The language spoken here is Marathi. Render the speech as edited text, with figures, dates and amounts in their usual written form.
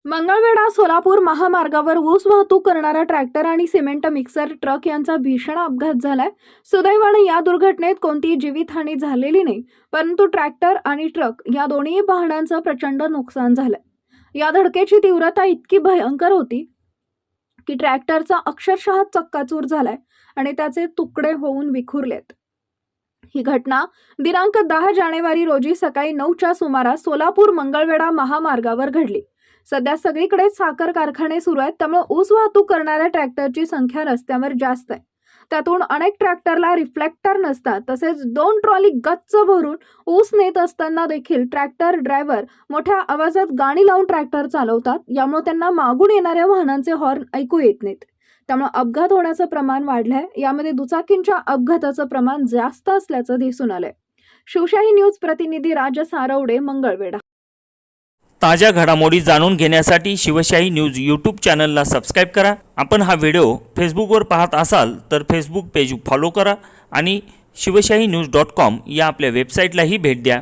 मंगळवेढा सोलापूर महामार्गावर ऊस वाहतूक करणारा ट्रॅक्टर आणि सिमेंट मिक्सर ट्रक यांचा भीषण अपघात झालाय। सुदैवाने या दुर्घटनेत कोणतीही जीवितहानी झालेली नाही, परंतु ट्रॅक्टर आणि ट्रक या दोन्ही वाहनांचं प्रचंड नुकसान झालंय। या धडकेची तीव्रता इतकी भयंकर होती की ट्रॅक्टरचा अक्षरशः चक्काचूर झालाय आणि त्याचे तुकडे होऊन विखुरलेत। ही घटना दिनांक 10 जानेवारी रोजी सकाळी 9च्या सुमारास सोलापूर मंगळवेढा महामार्गावर घडली। सध्या सगळीकडे साखर कारखाने सुरू आहेत, त्यामुळे ऊस वाहतूक करणाऱ्या ट्रॅक्टरची संख्या रस्त्यावर जास्त आहे। त्यातून अनेक ट्रॅक्टरला रिफ्लेक्टर नसतात, तसेच 2 ट्रॉली गच्च भरून ऊस नेत असताना देखील ट्रॅक्टर ड्रायव्हर मोठ्या आवाजात गाणी लावून ट्रॅक्टर चालवतात। यामुळे त्यांना मागून येणाऱ्या वाहनांचे हॉर्न ऐकू येत नाहीत, त्यामुळे अपघात होण्याचं प्रमाण वाढलंय। यामध्ये दुचाकींच्या अपघाताचं प्रमाण जास्त असल्याचं दिसून आलंय। शिवशाही न्यूज प्रतिनिधी राज सारवडे, मंगळवेढा। ताज्या घडामोडी जाणून घेण्यासाठी शिवशाही न्यूज यूट्यूब चॅनलला सबस्क्राईब करा। आपण हा व्हिडिओ फेसबुकवर पाहत असाल तर फेसबुक पेज फॉलो करा आणि शिवशाही न्यूज.com या आपल्या वेबसाईटलाही भेट द्या।